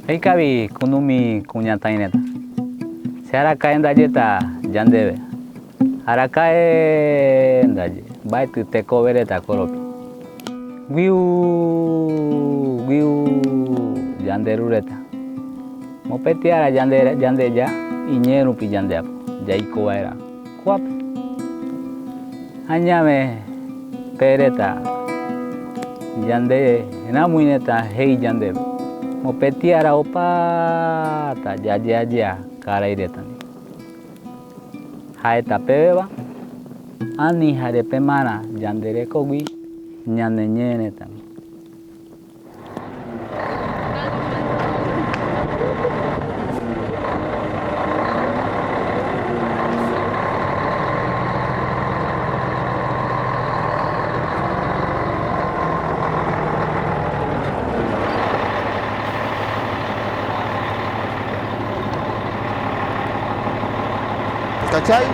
Heikabi kunumi kuñataineta. Se harakae ndajeta yandeve. Harakae ndaje. Baiti teko vereta koropi. Guiu yanderureta. Mopetiara yandeya iñerupi yandeapo. Yaiko vaera. Kuapi. Añame pereta. Yande namuineta hei yandeve. Mopetiara opata ya karairetani. Haeta pebeba. Ani jare pemana yandereko gui ñaneñenetani. ¿Cachai?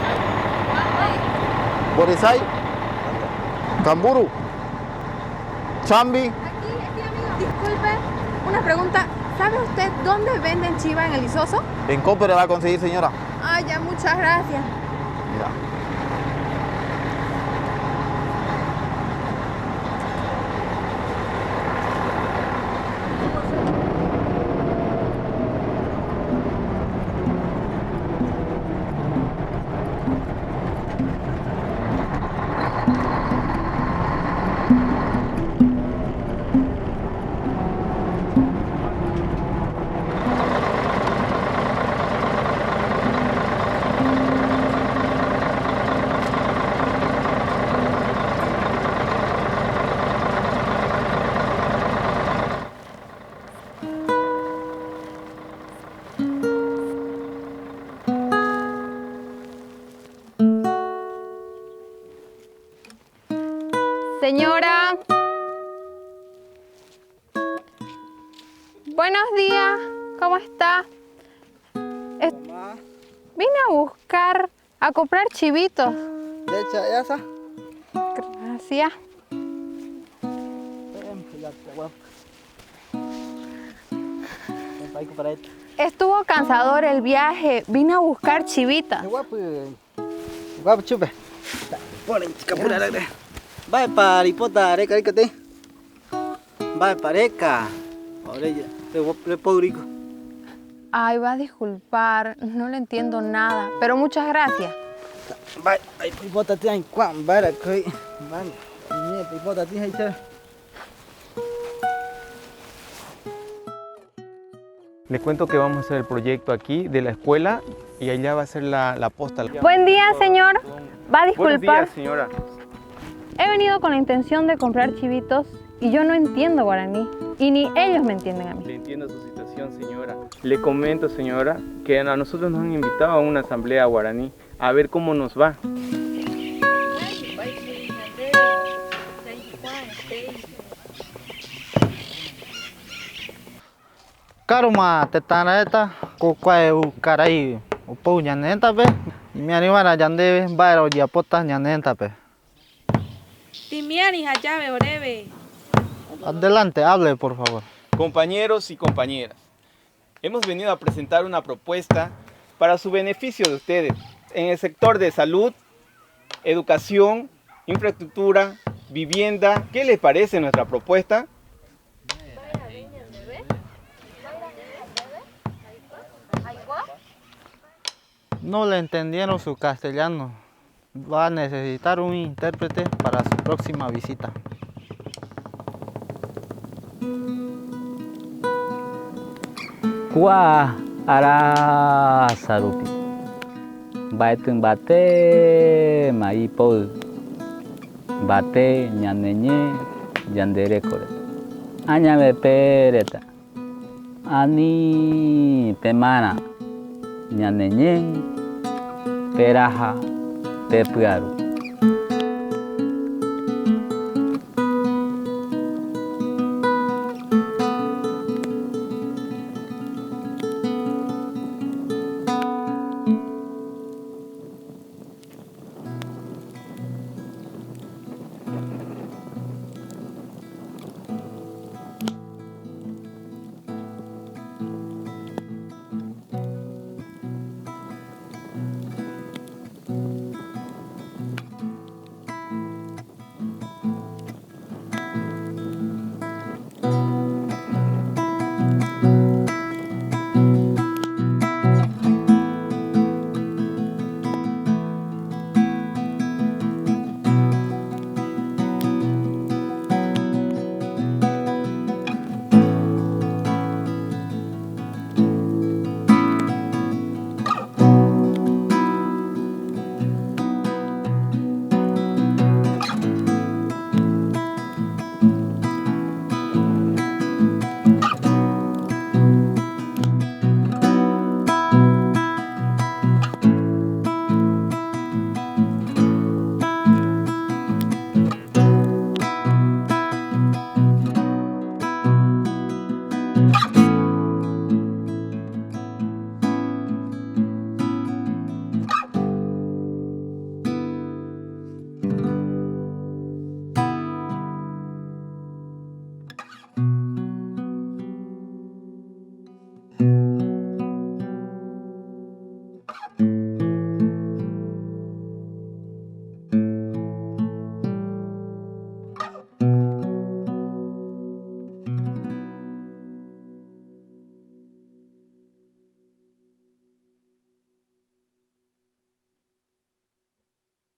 Boresai, Camburu, Chambi. Aquí, amigo. Disculpe, una pregunta. ¿Sabe usted dónde venden chiva en el Isoso? En Copere va a conseguir, señora. Ah, ya, muchas gracias. Mira. Señora. Buenos días. ¿Cómo está? Vine a comprar chivitos. ¿Ya está? Gracias. Estuvo cansador el viaje. Vine a buscar chivitas. Guapo, chupe. Ponen capura. Vai para hipota, reca, te. Vai pareca. Orella, le podrico. Ay, va a disculpar. No le entiendo nada. Pero muchas gracias. Vai, hipota te en cuan, vai, coi. Vai, hipota te ahí. Les cuento que vamos a hacer el proyecto aquí de la escuela y allá va a ser la posta. Buen día, señor. Va a disculpar. Buenos días, señora. He venido con la intención de comprar chivitos y yo no entiendo guaraní. Y ni ellos me entienden a mí. Le entiendo su situación, señora. Le comento, señora, que a nosotros nos han invitado a una asamblea guaraní a ver cómo nos va. Karuma, te taneta, coquai, carai, o pão nyanenta, pe. Y me animan yande, vai, o diapota nyanenta, pe. Timiani hayabe breve. Adelante, hable, por favor. Compañeros y compañeras, hemos venido a presentar una propuesta para su beneficio de ustedes en el sector de salud, educación, infraestructura, vivienda. ¿Qué les parece nuestra propuesta? No le entendieron su castellano. Va a necesitar un intérprete para su próxima visita. Kua ara sarupi. Baitun bate maipo. Bate ñaneñe yanderekore. Añame pereta. Ani pemana. Ñaneñe peraja. Tepuaru.